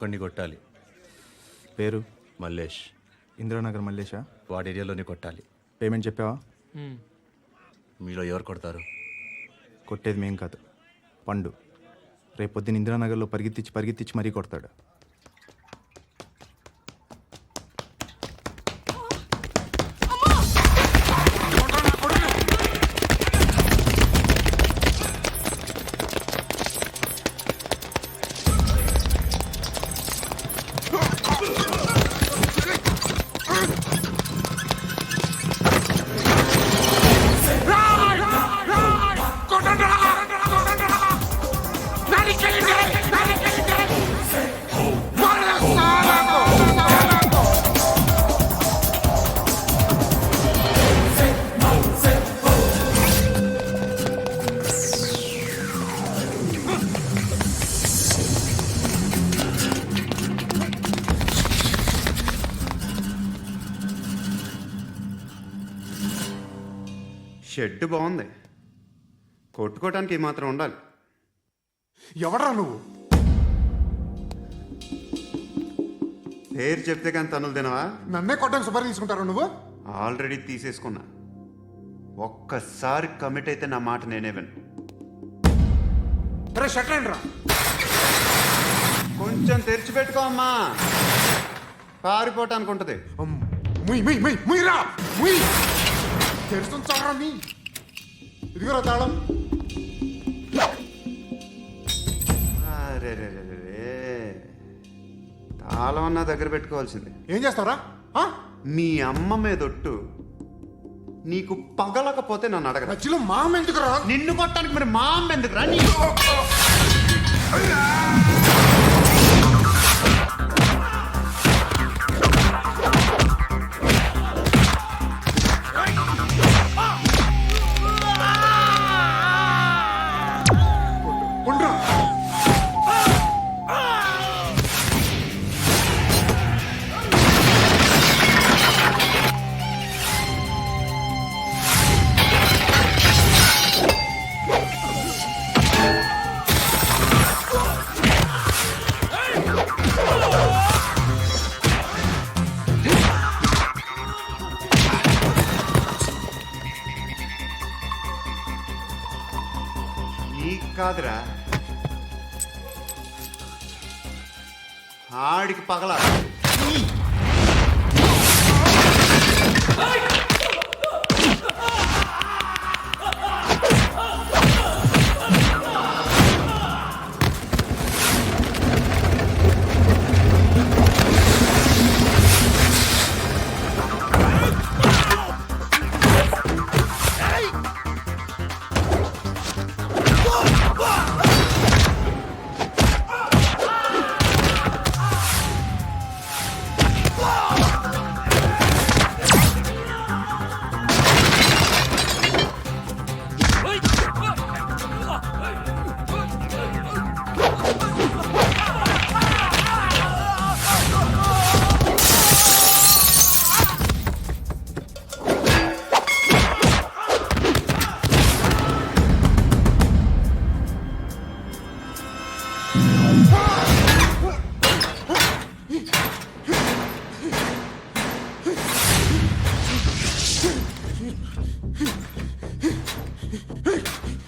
కొన్ని కొట్టాలి. పేరు మల్లేష్. ఇందిరానగర్ మల్లేషా? వాడి ఏరియాలోనే కొట్టాలి. పేమెంట్ చెప్పావా? మీలో ఎవరు కొడతారు? కొట్టేది మేం కాదు, పండు. రేపు పొద్దున్న ఇందిరానగర్లో పరిగెత్తించి మరీ కొడతాడు. షెడ్ బాగుంది, కొట్టుకోవటానికి ఏమాత్రం ఉండాలి. ఎవడ్రా నువ్వు? పేరు చెప్తే కానీ తనులు తినవా? నన్నే కొట్టడానికి సుపారీ తీసుకుంటారా నువ్వు? ఆల్రెడీ తీసేసుకున్నా. ఒక్కసారి కమిట్ అయితే నా మాట నేనే విను. అరే షట్ రా. కొంచెం తెరిచిపెట్టుకో అమ్మా, పారిపోవటానికి ఉంటుంది. ముయ్యిరా ముయ్యి. తెరుస్తుంచారా నీ? ఇదిగోరా తాళం. అరే తాళం అన్నా దగ్గర పెట్టుకోవాల్సింది. ఏం చేస్తావురా? మీ అమ్మ మీదొట్టు నీకు పగలకపోతే నన్ను అడగరా. మధ్యలో మామ ఎందుకు రా? నిన్ను కొట్టడానికి మరి మా అమ్మ ఎందుకు రా? కాదురా, ఆడికి పగల.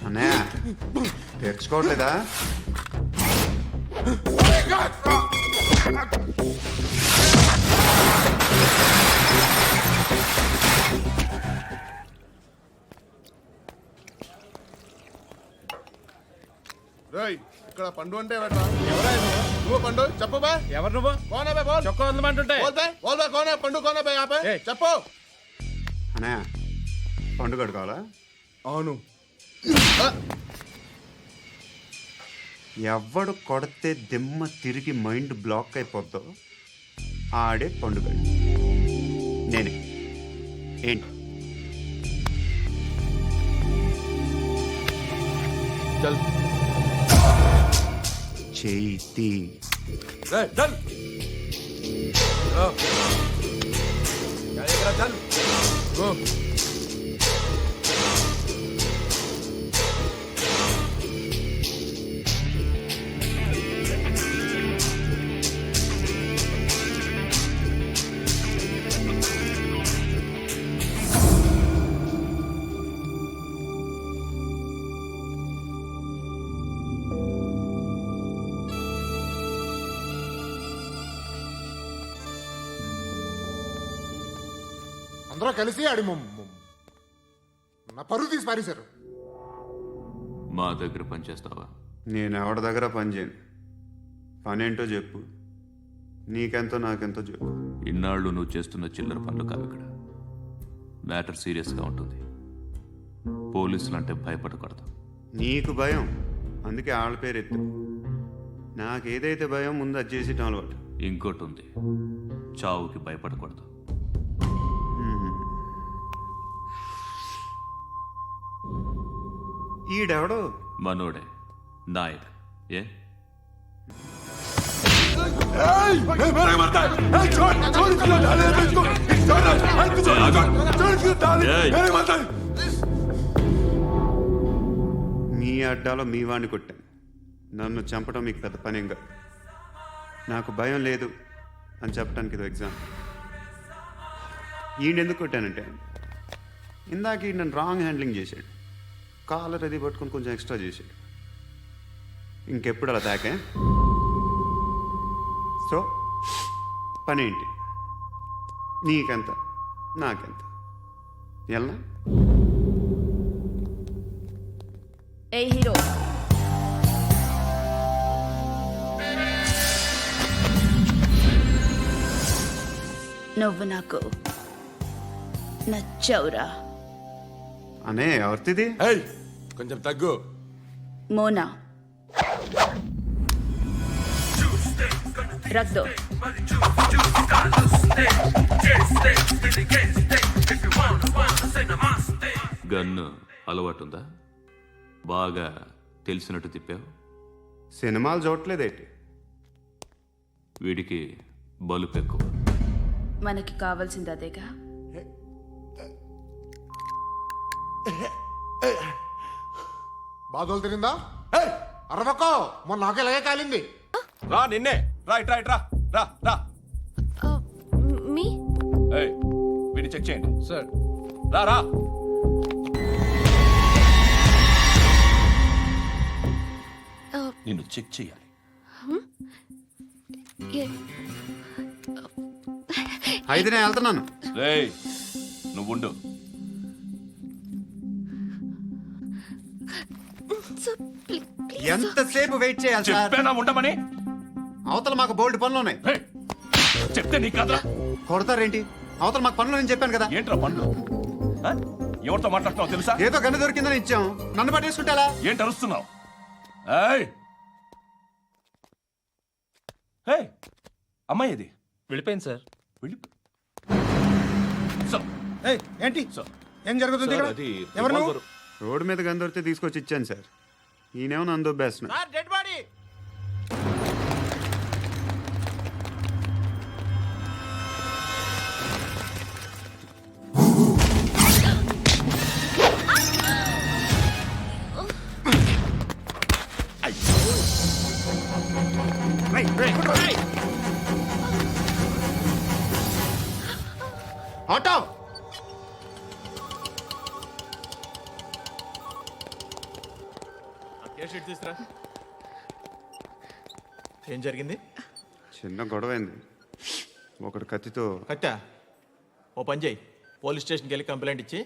అన్నయ్య తెచ్చుకోవట్లేదా? ఇక్కడ పండు అంటే నువ్వు పండు చెప్పు బా. ఎవరు నువ్వు? కోనే బే బోల్. చొక్కా ఉందమంటుంటే కోనే పండు కోనే బే ఆపే చెప్పు. అన్నయ్య పండు కడుకోవాలా? అవును. ఎవడు కొడితే దిమ్మ తిరిగి మైండ్ బ్లాక్ అయిపోద్దో ఆడే పండుగ. నేనే. ఏంటి చేతి అందరూ కలిసి ఆడి నా పరువు తీసి పారేశారు. మా దగ్గర పనిచేస్తావా? నేను ఎవరి దగ్గర పని చేయను. పనేంటో చెప్పు. నీకెంతో నాకెంతో చెప్పు. ఇన్నాళ్ళు నువ్వు చేస్తున్న చిల్లర పనులు కావు ఇక్కడ. మ్యాటర్ సీరియస్గా ఉంటుంది. పోలీసులు అంటే భయపడకూడదు. నీకు భయం, అందుకే ఆళ్ళ పేరు ఎత్తు. నాకేదైతే భయం ముందు అది చేసేటం అలవాటు. ఇంకోటి ఉంది, చావుకి భయపడకూడదు. ఈడెవడో మనోడే నాయక్. ఏ మీ అడ్డాలో మీ వాడిని కొట్టాను. నన్ను చంపడం మీకు పెద్ద పనేం కాదు. నాకు భయం లేదు అని చెప్పడానికి ఇది ఎగ్జాంపుల్. ఈయన కొట్టానంటే ఇందాక ఈయన నన్ను రాంగ్ హ్యాండ్లింగ్ చేశాడు. కాలర్ అది పట్టుకొని కొంచెం ఎక్స్ట్రా చేశాడు. ఇంకెప్పుడు అలా తాకే. సో పనేంటి? నీకెంత నాకెంత ఎలా? ఏ హీరో, నువ్వు నాకు నచ్చవురా. అనే ఎవరిది? కొంచెం తగ్గు. మోనా రక్ దో. గన్ను అలవాటుందా? బాగా తెలిసినట్టు తిప్పావు. సినిమాలు చూడట్లేదేంటి? వీడికి బలుపు ఎక్కువ. మనకి కావాల్సింది అదేగా. బాధలు తిరిందా? అరవకో, మొన్న నాకు ఇలాగే కాలింది. రా నిన్నే. రైట్ రైట్ రా రా రా. మీ వీడిని చెక్ చేయండి సార్. రా రా. నిన్ను చెక్ చేయాలి. అయితే నేను వెళ్తున్నాను. రేయ్ నువ్వుండు. ఎంతసేపు వెయిట్ చేయాలి సార్? చెప్పేనా ఉండమని? అవతల మాకు బోల్డ్ పనులు ఉన్నాయి. రేయ్, చెప్తే నీకు కదా. కొడతారేంటి? అవతల మాకు పనులు నేను చెప్పాను కదా. ఏంట్రా పండ్లు? ఆ? ఎవరితో మాట్లాడుతున్నావు తెలుసా? ఏదో గన్ను దొరికిందని ఇచ్చాం. నన్ను పట్టేసుకుంటా? ఏంటి అరుస్తున్నావు? ఏయ్ ఏయ్, అమ్మాయి ఇది వెళ్ళిపోయింది సార్. వెళ్ళి సార్. ఏంటి సార్ ఏం జరుగుతుంది ఇక్కడ? అది ఎవరు నువ్వు? రోడ్డు మీద గన్ను దొరికితే తీసుకొచ్చి ఇచ్చాను సార్. ఈయనేమో నన్ను దొబ్బేస్తున్నా. Dead body. ఆటో తీసురా. ఏం జరిగింది? చిన్న గొడవ అయింది. ఒకడు కత్తితో. కట్టా ఓ పని చేయి, పోలీస్ స్టేషన్కి వెళ్ళి కంప్లైంట్ ఇచ్చి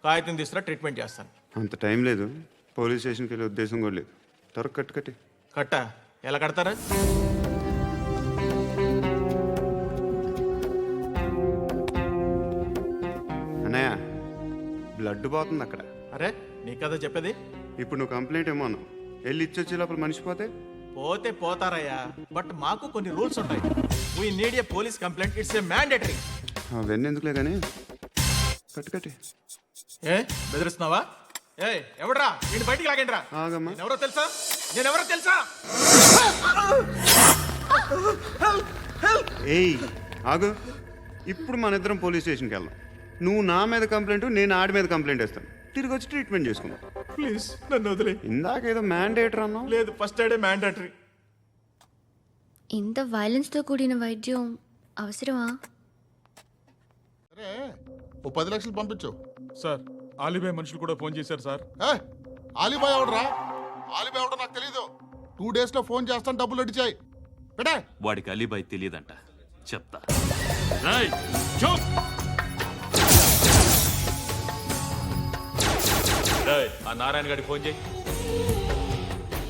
కాగితం తీసుకురా, ట్రీట్మెంట్ చేస్తాను. అంత టైం లేదు. పోలీస్ స్టేషన్కి వెళ్ళే ఉద్దేశం కూడా లేదు. త్వరగా కట్టి కట్టా ఎలా కడతారా? అన్నయ్య బ్లడ్ పోతుంది అక్కడ. అరే నీ కదా చెప్పేది. ఇప్పుడు నువ్వు కంప్లైంట్ ఏమో అన్నావు. వెళ్ళి ఇచ్చొచ్చే లోపల మనిషి పోతే పోతే పోతారయ్యా, బట్ మాకు కొన్ని రూల్స్ ఉన్నాయి. We need a police complaint, it's a mandatory. అవన్నీ ఎందుకులే కానీ కట్టి ఏ బెదిరిస్తున్నావా? ఏ ఎవడ్రా నేను బయటికి లాగండి రా. ఆగమ్మా. నేనెవరో తెలుసా? నేనెవరో తెలుసా? ఏయ్ ఆగు. ఇప్పుడు మన ఇద్దరం పోలీస్ స్టేషన్కి వెళ్దాం. నువ్వు నా మీద కంప్లైంట్, నేను ఆడి మీద కంప్లైంట్ వేస్తాను. తిరిగి వచ్చి ట్రీట్మెంట్ చేసుకుందాం. ప్లీజ్ నన్ను వదిలే. ఇందాకేదో మ్యాండేటర్ అన్నావు. లేదు, ఫస్ట్ ఎయిడే మ్యాండేటరీ. ఇంత వైలెన్స్తో కూడిన వైద్యం అవసరమా? అరే ఓ 10 లక్షలు పంపించు. సార్ ఆలిబాయ్ మనుషులు కూడా ఫోన్ చేశారు సార్. ఆలిబాయ్ ఎవడరా? ఆలిబాయ్ ఎవడో నాకు తెలీదు. 2 days లో ఫోన్ చేస్తాను, డబ్బులు అడిచాయి పెట్టే. వాడికి అలీబాయ్ తెలియదంట, చెప్తా. రేయ్, చూప్. ఆ నారాయణ గారికి ఫోన్ చేయి.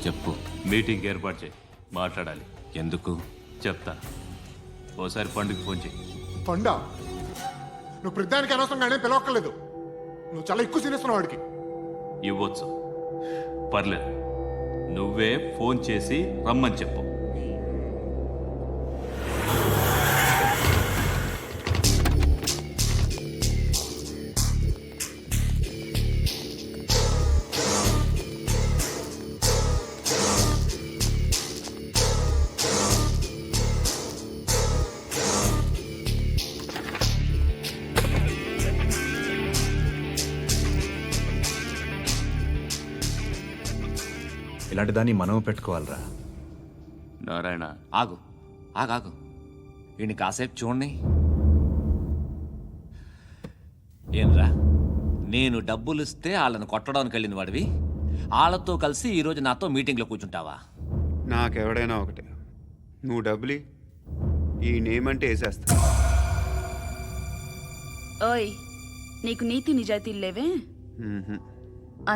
చెప్పు. మీటింగ్ ఏర్పాటు చేయి, మాట్లాడాలి. ఎందుకు చెప్తా. ఓసారి పండుగ ఫోన్ చేయి. పండా నువ్వు ప్రతిదానికి అనవసరంగానే పిలవక్కర్లేదు. నువ్వు చాలా ఎక్కువ సీనిస్తున్నావు వాడికి. ఇవ్వచ్చు, పర్లేదు. నువ్వే ఫోన్ చేసి రమ్మని చెప్పు. ఇలాంటి దాన్ని మనం పెట్టుకోవాలరా. నారాయణ, ఆగు ఆగాగు, ఈయన కాసేపు చూడండి. ఏంరా, నేను డబ్బులు ఇస్తే వాళ్ళని కొట్టడానికి వెళ్ళిన వాడివి, వాళ్ళతో కలిసి ఈరోజు నాతో మీటింగ్లో కూర్చుంటావా? నాకెవడైనా ఒకటే. నువ్వు డబ్బులి, ఈ నేమ్ అంటే వేసేస్తా. ఓయ్, నీకు నీతి నిజాయితీలు లేవే, మ్హూ.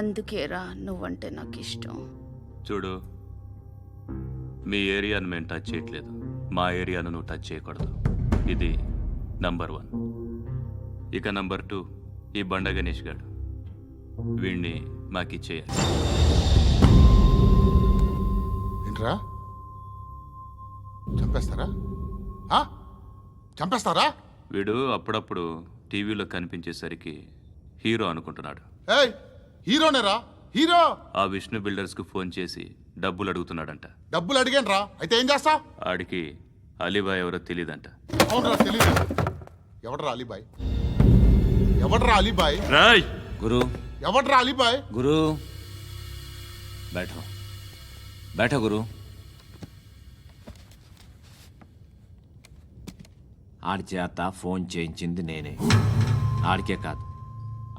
అందుకేరా నువ్వంటే నాకు ఇష్టం. చూడు, మీ ఏరియాను మేము టచ్ చేయట్లేదు, మా ఏరియాను నువ్వు టచ్ చేయకూడదు. ఇది నంబర్ 1. ఇక నంబర్ 2, ఈ బండ గణేష్ గారు, వీణ్ణి మాకిచ్చేయాలి. ఏంట్రా చంపేస్తారా? ఆ? చంపేస్తారా? వీడు అప్పుడప్పుడు టీవీలో కనిపించేసరికి హీరో అనుకుంటున్నాడు. ఏయ్, హీరోనేరా, హీరో. ఆ విష్ణు బిల్డర్స్కు ఫోన్ చేసి డబ్బులు అడుగుతున్నాడంట. డబ్బులు అడిగానురా, అయితే ఏం చేస్తా? ఆడికి అలీబాయ్ ఎవరో తెలీదంట. అవునరా, తెలీదు. ఎవడరా అలీబాయ్? ఎవడరా అలీబాయ్? రాయ్ గురు, ఎవడరా అలీబాయ్? గురు, బైఠో బైఠో గురు. ఆడి చేత ఫోన్ చేయించింది నేనే. ఆడికే కాదు,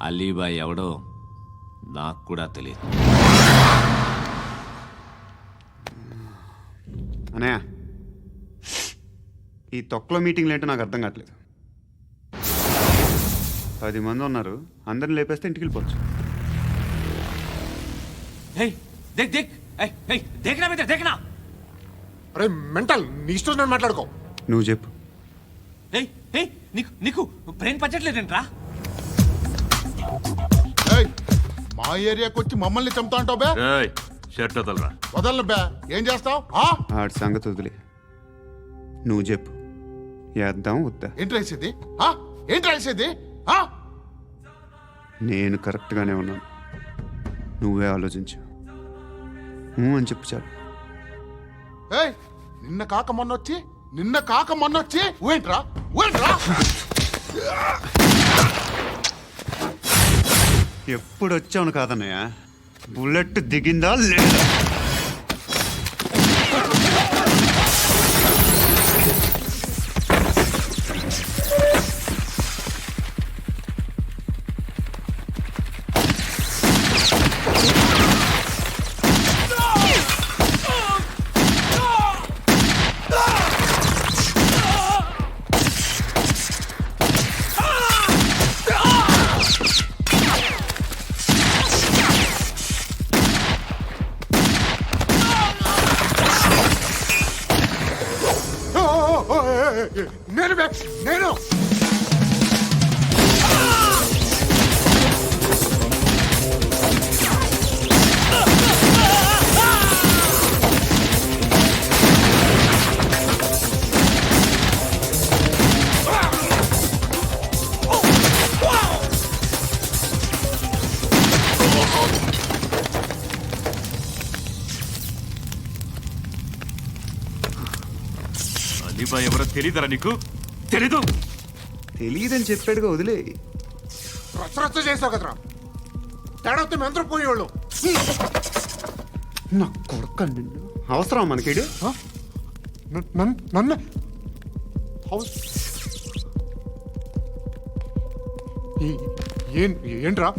అలీబాయ్ ఎవడో నాకు కూడా తెలియదు. అనయ్య, ఈ తొక్కలో మీటింగ్లు ఏంటో నాకు అర్థం కావట్లేదు. 10 మంది ఉన్నారు, అందరిని లేపేస్తే ఇంటికి వెళ్ళిపోవచ్చు. హే, దేక్ దేక్, దేఖనా మిత్ర, దేఖనా. అరే మెంటల్, నీ ఇష్టం నేను మాట్లాడుకో. నువ్వు చెప్పు. నీకు నీకు బ్రెయిన్ పచ్చట్లేదంట్రా? ఏయ్, మా ఏరియాకి వచ్చి మమ్మల్ని చంపుతా అంటావు బే? రాయ్ షర్ట్ వదలరా. వదలను బే. ఏం చేస్తావు? ఆడి సంగతి వదిలే, నువ్వు చెప్పు. వేద్దాం వద్దా? ఏంటి రాసేది? ఏంటి రాసేది? నేను కరెక్ట్గానే ఉన్నాను, నువ్వే ఆలోచించు. అని చెప్పు చాలు. ఏయ్, నిన్న కాక మొన్నొచ్చి ఊయంట్రా. ఎప్పుడు వచ్చావును కాదన్నయ్య, బుల్లెట్ దిగిందా లేదా? నేను అలీబాయ్ ఎవరో తెలీదరా నీకు? తెలీదు? తెలియదని చెప్పాడుగా, వదిలే. రచ్చ చేసావు కదరా. తేడా వస్తే మెంతరం పోయేవాళ్ళు. నా కొడుక, నిన్ను అవసరం మనకిడు. నన్ను ఏంట్రా?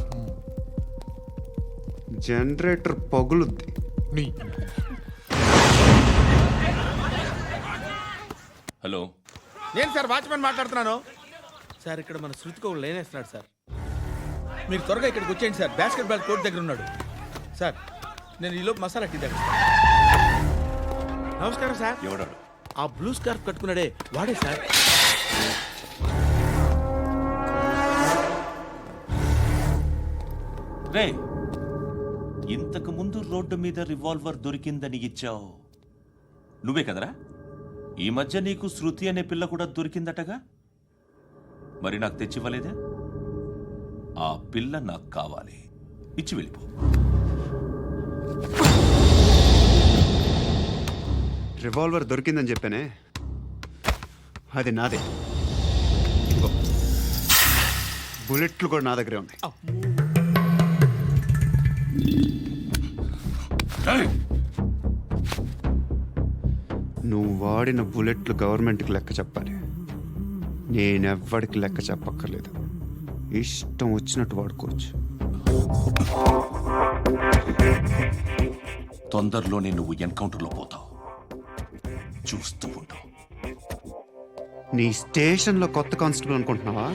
జనరేటర్ పగులుద్ది. నీ హలో, నేను సార్ వాచ్మెన్ మాట్లాడుతున్నాను సార్. ఇక్కడ మన శృతికో లేనేస్తున్నాడు సార్. మీరు త్వరగా ఇక్కడికి వచ్చేయండి సార్. బాస్కెట్ బాల్ కోర్ట్ దగ్గర ఉన్నాడు. సార్ నేను ఈలోపు మసాలా టీ దగ్గర. నమస్కారం సార్. ఎవడాడు? ఆ బ్లూ స్కార్ఫ్ కట్టుకున్నాడే వాడే సార్. రే, ఇంతకు ముందు రోడ్డు మీద రివాల్వర్ దొరికిందని ఇచ్చావు నువ్వే కదరా? ఈ మధ్య నీకు శృతి అనే పిల్ల కూడా దొరికిందటగా, మరి నాకు తెచ్చివ్వలేదే? ఆ పిల్ల నాకు కావాలి, ఇచ్చి వెళ్ళిపో. రివాల్వర్ దొరికిందని చెప్పానే, అది నాదే. ఇదిగో, బుల్లెట్లు కూడా నా దగ్గరే ఉన్నాయి. నువ్వు వాడిన బుల్లెట్లు గవర్నమెంట్కి లెక్క చెప్పాలి. నేనెవ్వడికి లెక్క చెప్పక్కర్లేదు. ఇష్టం వచ్చినట్టు వాడుకోవచ్చు. తొందరలోనే నువ్వు ఎన్కౌంటర్లో పోతావు, చూస్తూ ఉంటావు. నీ స్టేషన్లో కొత్త కానిస్టేబుల్ అనుకుంటున్నావా?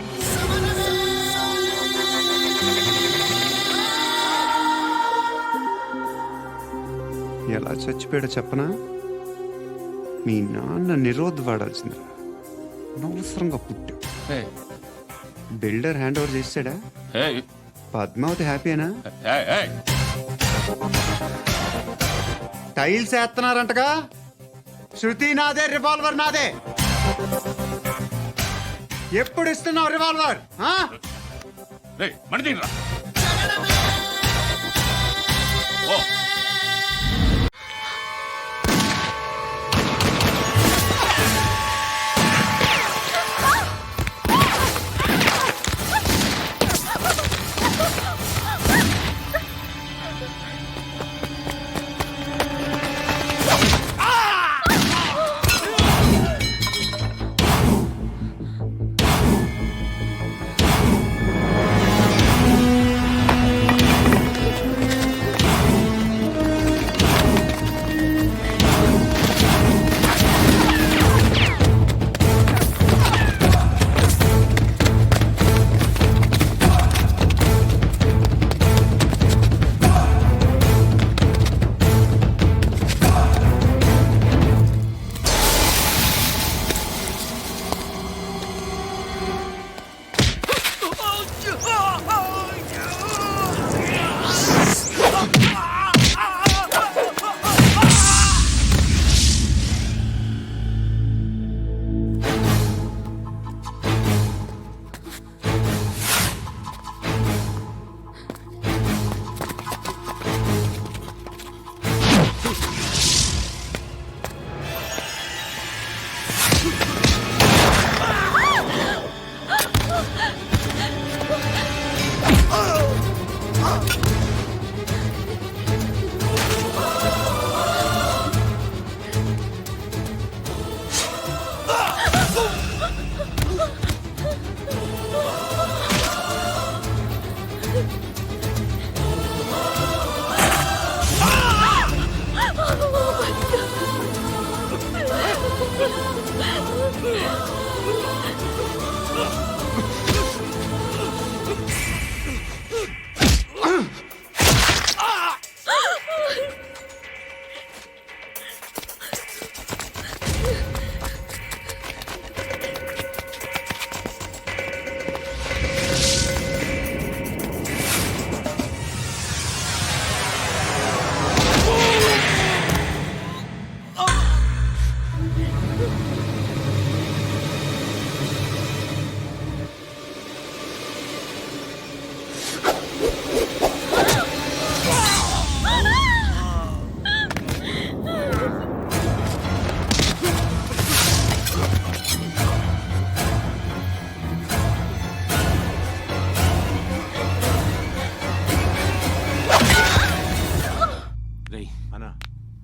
ఎలా చచ్చిపోయాడో చెప్పనా? మీ నాన్న నిరోధ్ వాడాల్సిందిరా, అనవసరంగా పుట్టావు. బిల్డర్ హ్యాండ్ ఓవర్ చేసాడా? పద్మావతి హ్యాపీనా? టైల్స్ వేస్తున్నారంటగా. శృతి నాదే, రివాల్వర్ నాదే. ఎప్పుడు ఇస్తున్నావు రివాల్వర్?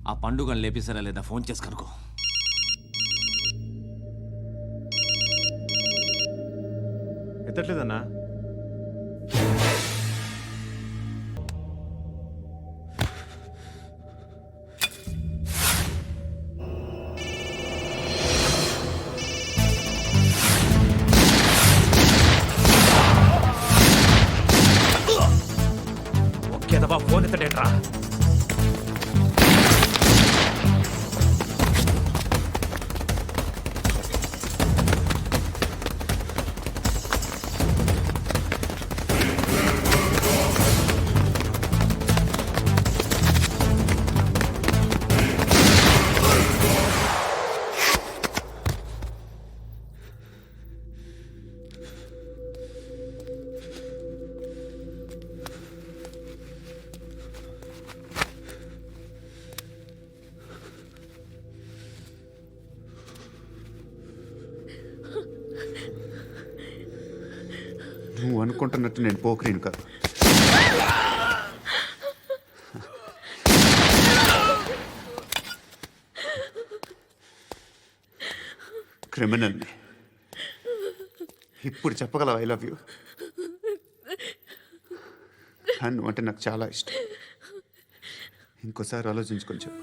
ఆ పండుగను లేపేసారా లేదా ఫోన్ చేసి కనుకో. ఎత్తట్లేదన్నా. నువ్వు అనుకుంటున్నట్టు నేను పోకరీని కాదు. క్రిమినల్ని. ఇప్పుడు చెప్పగలవు ఐ లవ్ యూ. నువ్వు అంటే నాకు చాలా ఇష్టం. ఇంకోసారి ఆలోచించుకొని చెప్పు.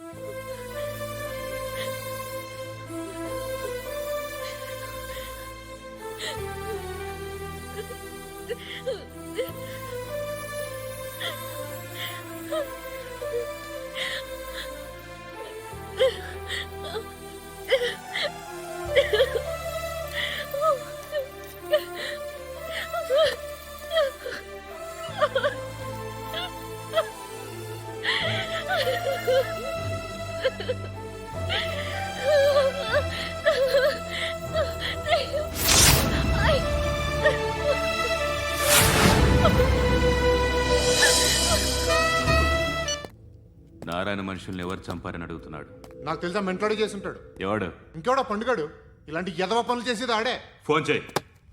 నారాయణ మనుషుల్ని ఎవరు చంపారని అడుగుతున్నాడు. నాకు తెలుసా మెంటోడి చేసి ఉంటాడు. ఎవడు? ఇంకెవడా పండుగాడు ఇలాంటి ఎదవ పనులు చేసేది ఆడే. ఫోన్ చేయి.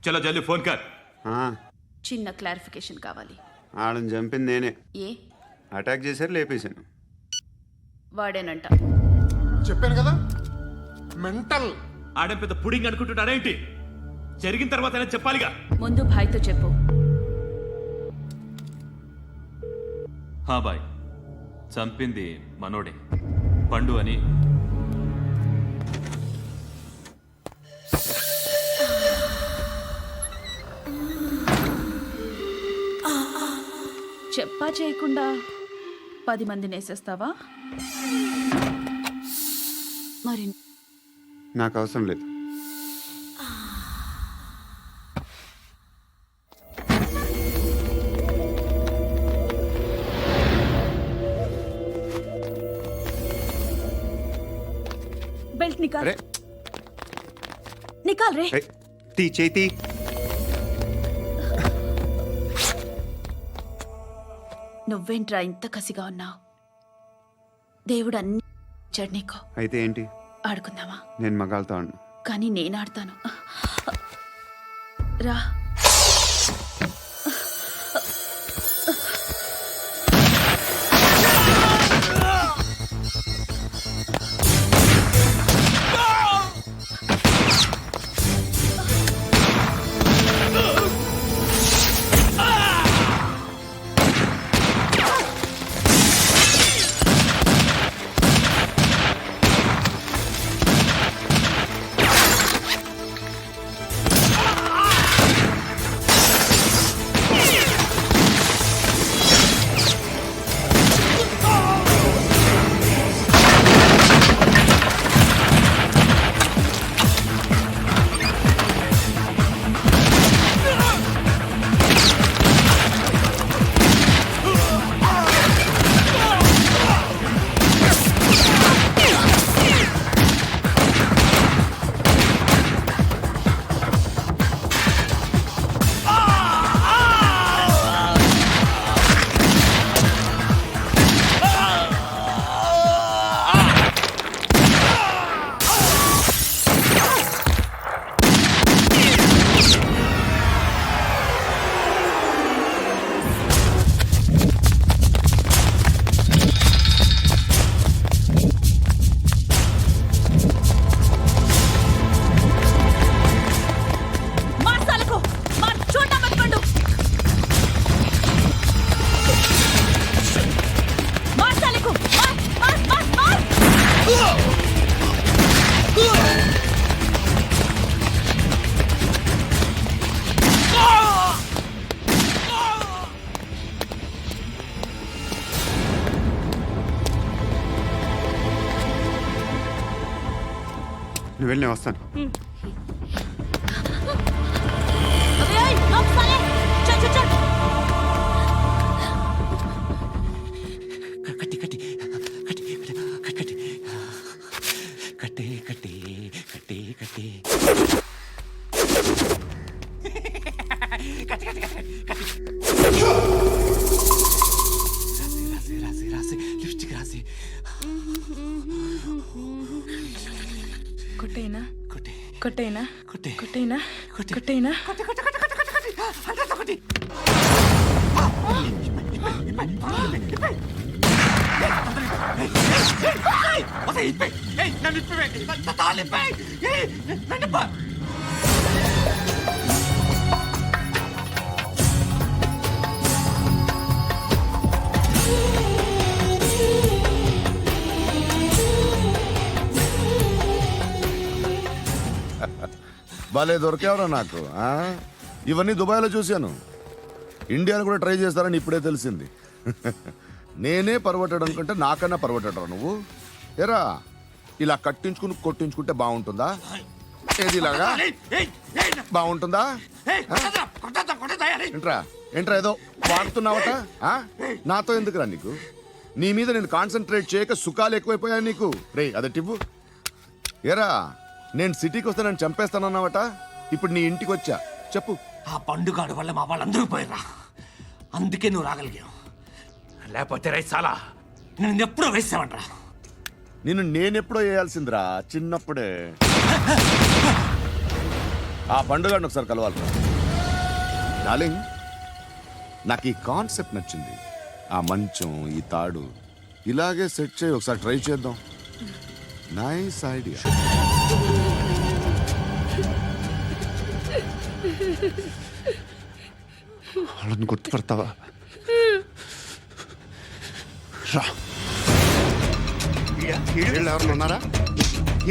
చలో జల్దీ ఫోన్ కర్. చిన్న క్లారిఫికేషన్ కావాలి. ఆడని చంపింది నేనే. ఏ? అటాక్ చేశారు, లేపేశాను. వాడేనంట. చెప్పాను కదా మెంటల్. ఆడే పెద్ద పుడింగ్ అనుకుంటున్నాడేంటి? జరిగిన తర్వాత అయినా చెప్పాలిగా. ముందు భాయ్తో చెప్పు. హా బాయ్, చంపింది మనోడే, పండు అని. చెప్పా చేయకుండా 10 మందిని వేసేస్తావా? మరి నాకు అవసరం లేదు. బెల్ట్ నికాల్. అరే నికాల్ రే. తీ చేతి. నువ్వేంట్రా ఇంత కసిగా ఉన్నావు? దేవుడు అన్ని ఇచ్చాడు నీకు. అయితే ఏంటి? ఆడుకుందామా? నేను మగాళ్ళతో ఆడను. కానీ నేను ఆడతాను. రా. నువ్వు వెళ్ళి నేను వస్తాను. కట్టి కట్టి కట్టి కట్టి కట్టే కట్టే కట్టే కట్టే రాసి రాసి రాసి లిప్స్టిక్ రాసి కొట్టేనా? కొట్టే కొట్టేనా? కొట్టే కొట్టేనా? కొట్టే కొట్టేనా? కొట్టే కొట్టే కొట్టే కొట్టే కొట్టే భలే దొరికేవరా నాకు ఆ? ఇవన్నీ దుబాయ్లో చూశాను. ఇండియాలో కూడా ట్రై చేస్తారని ఇప్పుడే తెలిసింది. నేనే పర్వటడం కంటే నాకన్నా పర్వటరా నువ్వు. ఎరా ఇలా కట్టించుకుని కొట్టించుకుంటే బాగుంటుందా? ఏది ఇలాగా బాగుంటుందా? ఏంట్రా ఏంట్రా ఏదో వాడుతున్నావట? ఆ? నాతో ఎందుకురా నీకు? నీ మీద నేను కాన్సన్ట్రేట్ చేయక సుఖాలు ఎక్కువైపోయాయి నీకు. రే అదటివ్వు. ఎరా నేను సిటీకి వస్తే నన్ను చంపేస్తానన్నావట. ఇప్పుడు నీ ఇంటికి వచ్చా, చెప్పు. ఆ పండుగాడు వల్ల మా వాళ్ళందరూ పోయిరా, అందుకే నువ్వు రాగలిగావు. లేకపోతే రైసాలా నేను ఎప్పుడో వేసావంటరా. నిన్ను నేనెప్పుడో వేయాల్సిందిరా, చిన్నప్పుడే. ఆ పండుగను ఒకసారి కలవాలి డార్లింగ్. నాకు ఈ కాన్సెప్ట్ నచ్చింది. ఆ మంచం, ఈ తాడు ఇలాగే సెట్ చేయి, ఒకసారి ట్రై చేద్దాం. Nice idea. వాళ్ళని గుర్తుపడతావా? రా. వీళ్ళు ఎవరు ఉన్నారా?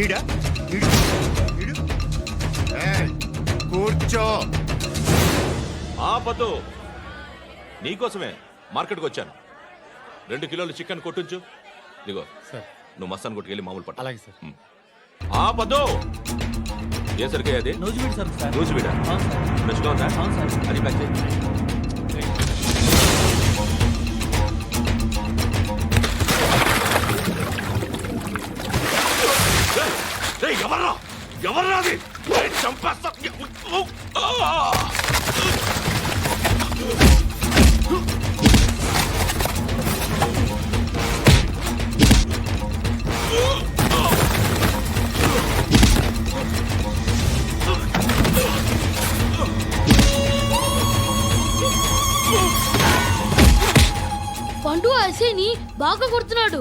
ఈడ ఈడు. ఏయ్, కూర్చో. ఆపదు, నీకోసమే మార్కెట్కి వచ్చాను. 2 కిలోలు చికెన్ కొట్టించు. ఇదిగో నువ్వు మస్తాన్ కొట్టుకెళ్ళి మామూలు పట్టు. అలాగే సార్. ఆపదు. ఏ సరికే అది? నూజివీడు సార్. నూజివీడా? ఫ్రెష్గా ఉందా? అది ప్యాక్ చేయి. ఎవర్రా ఎవర్రా అది? చంపేస్తా. పండు అసేని బాగా కొడుతున్నాడు.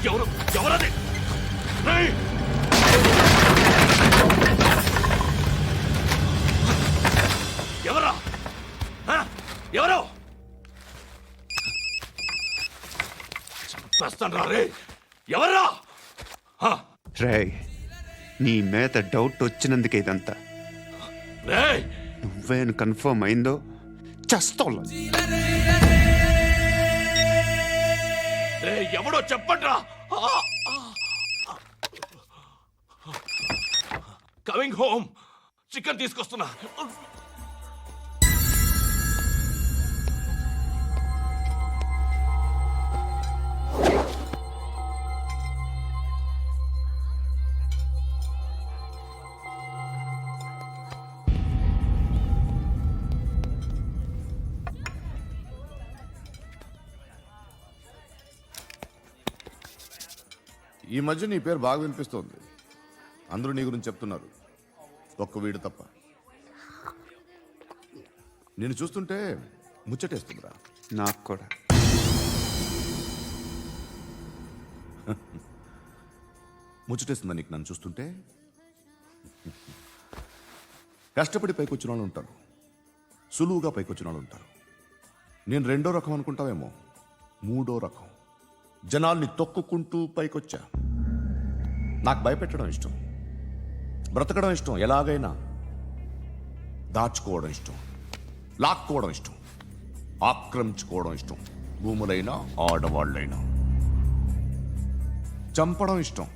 ఎవరు ఎవరది? ఎవరా? ఎవరు? చంపేస్తాను రే. ఎవర్రా? రే, నీ మీద డౌట్ వచ్చినందుకే ఇదంతా. రేయ్, నువ్వేను కన్ఫర్మ్ అయిందో చస్తావు. ఎవడో చెప్పట్రా. Coming home. చికెన్ తీసుకొస్తున్నా. ఈ మధ్య నీ పేరు బాగా వినిపిస్తోంది. అందరూ నీ గురించి చెప్తున్నారు, ఒక్క వీడు తప్ప. నేను చూస్తుంటే ముచ్చటేస్తుందిరా. నాకు కూడా. ముచ్చటేస్తుందా నీకు నన్ను చూస్తుంటే? కష్టపడి పైకొచ్చిన వాళ్ళు ఉంటారు, సులువుగా పైకొచ్చిన వాళ్ళు ఉంటారు. నేను 2వ రకం అనుకుంటావేమో, 3వ రకం. జనాల్ని తొక్కుకుంటూ పైకొచ్చా. నాకు భయపెట్టడం ఇష్టం, బ్రతకడం ఇష్టం, ఎలాగైనా దాచుకోవడం ఇష్టం, లాక్కోవడం ఇష్టం, ఆక్రమించుకోవడం ఇష్టం. భూములైనా ఆడవాళ్ళైనా చంపడం ఇష్టం.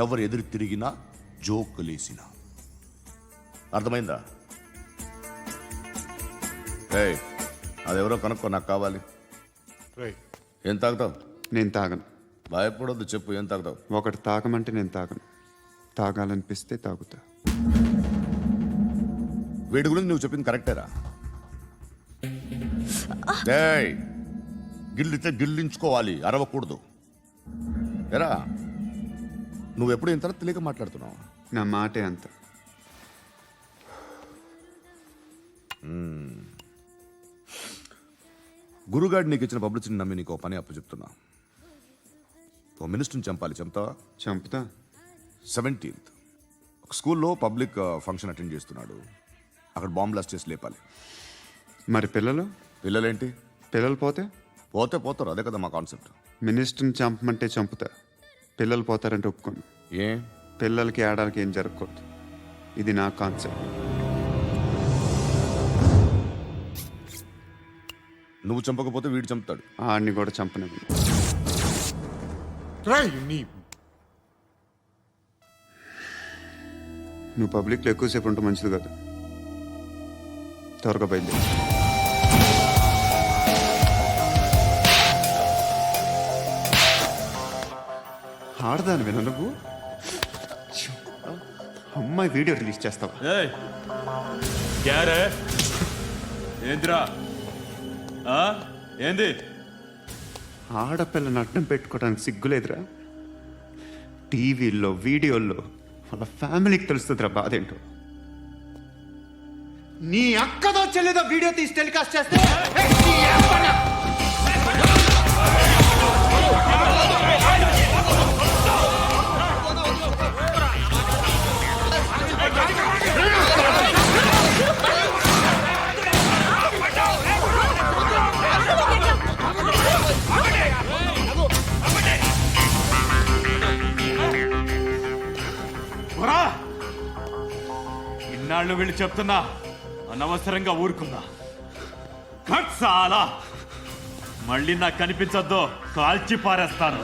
ఎవరు ఎదురు తిరిగినా జోకులేసినా. అర్థమైందా? ఏయ్, అదెవరో కనుక్కో, నాకు కావాలి. ఏం తాగుతావు? నేను తాగను. భయపడొద్దు, చెప్పు ఏం తాగుతావు? ఒకటి తాగమంటే నేను తాగను. తాగాలనిపిస్తే తాగుతా. వీడి గురించి నువ్వు చెప్పింది కరెక్టేరా? ఏయ్, గిల్లితే గిల్లించుకోవాలి, అరవకూడదు. ఎరా నువ్వెప్పుడు ఇంత తెలియక మాట్లాడుతున్నావు? నా మాటే అంత. గురుగాడు నీకు ఇచ్చిన పబ్లిసిటీని నమ్మి నీకు పని అప్పు చెప్తున్నా. ఓ మినిస్టర్ని చంపాలి, చంపుతావా? చంపుతా. 17th ఒక స్కూల్లో పబ్లిక్ ఫంక్షన్ అటెండ్ చేస్తున్నాడు. అక్కడ బాంబ్ బ్లాస్ట్ చేసి లేపాలి. మరి పిల్లలు? పిల్లలేంటి? పిల్లలు పోతే పోతే పోతారు, అదే కదా మా కాన్సెప్ట్. మినిస్టర్ని చంపమంటే చంపుతా, పిల్లలు పోతారంటే ఒప్పుకోను. ఏ పిల్లలకి ఆడాలకి ఏం జరగకూడదు. ఇది నా కాన్సెప్ట్. నువ్వు చంపకపోతే వీడు చంపుతాడు. ఆడిని కూడా చంపనివ్వను. నువ్వు పబ్లిక్లో ఎక్కువసేపు ఉంటే మంచిది కాదు. త్వరగా బయలుదేరు. ఆడదాని విన నువ్వు అమ్మాయి వీడియో రిలీజ్ చేస్తావా? ఏంద్రా ఏంది? ఆడపిల్లని అడ్డం పెట్టుకోవడానికి సిగ్గులేదురా? టీవీల్లో వీడియోల్లో వాళ్ళ ఫ్యామిలీకి తెలుస్తుందిరా బాధ ఏంటో. నీ అక్కదో చెల్లిదో వీడియో తీసి టెలికాస్ట్ చేస్తే ఇన్నాళ్ళు వీళ్ళు చెప్తున్నా అనవసరంగా ఊరుకున్నా. చాలా మళ్ళీ నాకు కనిపించొద్దు, కాల్చి పారేస్తాను.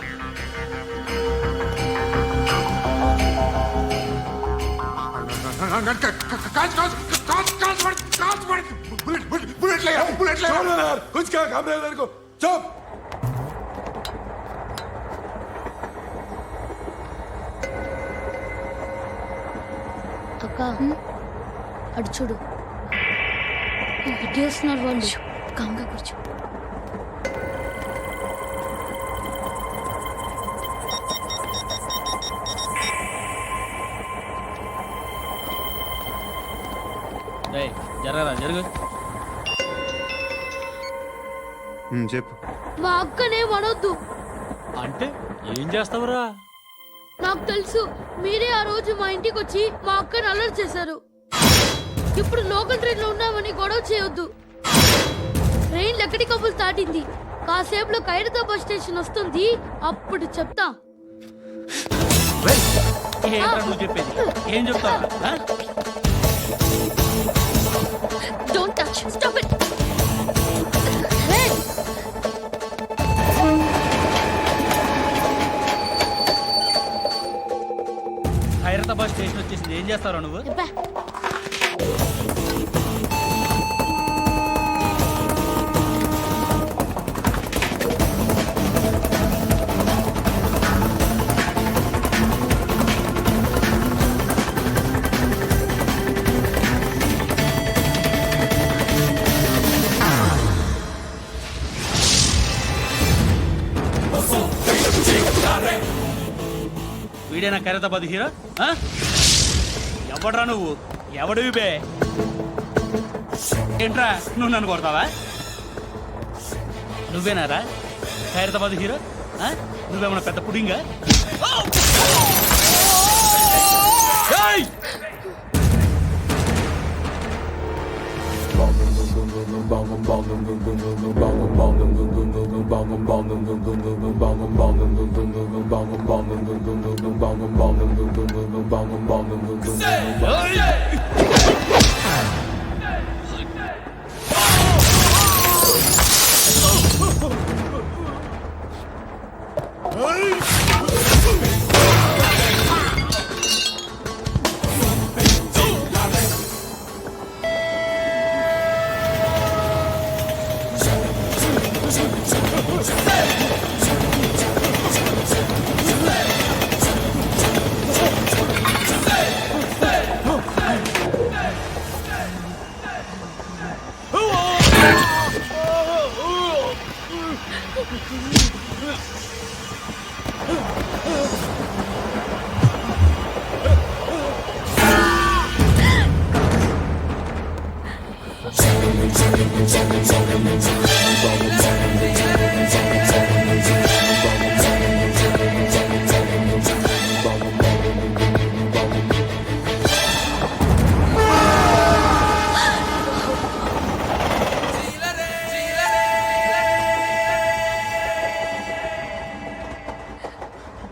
అక్క అటు చూడు, ఇటు వస్తున్నారు వాళ్ళు. కంగా కూర్చో. జరగరా జరుగు. చెప్పు. మా అక్కనే వడొద్దు. అంటే ఏం చేస్తావురా? నాకు తెలుసు, మీరే ఆ రోజు మా ఇంటికి వచ్చి మా అక్కని అల్లరి చేశారు. ఇప్పుడు లోకల్ ట్రైన్ లో ఉన్నామని గొడవ చేయొద్దు. ట్రైన్ లక్కడి కబుల్ దాటింది. కాసేపులో ఖైరతాబాద్ స్టేషన్ వస్తుంది, అప్పుడు చెప్తా. నువ్వు చెప్పేది ఏం చెప్తావు? Don't touch, stop it. Khairatabad station వచ్చేసింది, ఏం చేస్తావు నువ్వు? వీడేనా ఖైరతాబాద్ హీరో? ఎవడ్రా నువ్వు? ఎవడివి బే? ఏంట్రా నువ్వు నన్ను కొడతావా? నువ్వేనారా ఖైరతాబాద్ హీరో? నువ్వేమన్నా పెద్ద పుడింగా?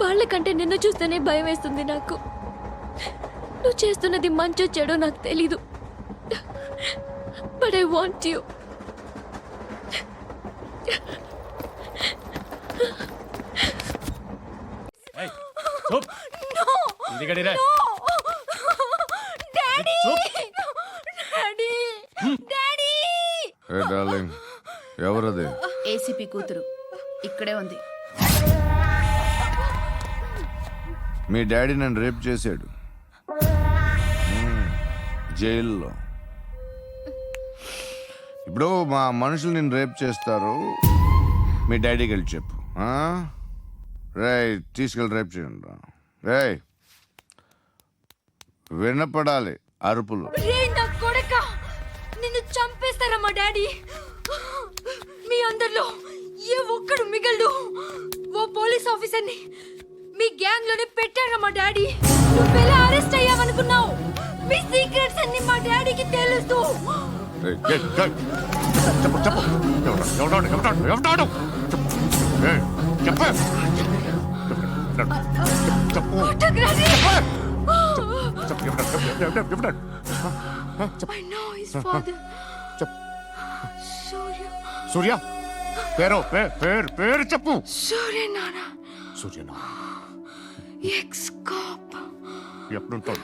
వాళ్ళకంటే నిన్ను చూస్తేనే భయం వేస్తుంది నాకు. నువ్వు చేస్తున్నది మంచో చెడో నాకు తెలీదు, but I want you. A darling, ఎవరది? ఏసీపీ కూతురు ఇక్కడే ఉంది. మీ డాడీ నన్ను రేప్ చేశాడు జైల్లో. ఇప్పుడు మా మనుషులు నిన్ను రేప్ చేస్తారు, మీ డాడీకి వెళ్ళి చెప్పు. రేయ్, తీసుకెళ్ళి రేప్ చేయండి. రేయ్, వినపడాలి అరుపులు. నిన్ను చంపేస్తారా మా డాడీ? మీ అందరిలో ఏ ఒక్కడు మిగలడు. ఓ పోలీస్ ఆఫీసర్ని మీ గ్యాంగ్ లోనే పెట్టారా మా డాడీ? నువ్వెలా అరెస్ట్ అయ్యావనుకున్నావు? మీ సీక్రెట్స్ అన్ని మా డాడీకి తెలుసు. రేయ్, చెప్పు చెప్పు. ఎవడాడు? రేయ్, చెప్పు. I know his father. సూర్య పేరు చెప్పు. సూర్య నాన్న. సూర్య ఎక్స్ కాప్. ఎప్పుడుంటాడు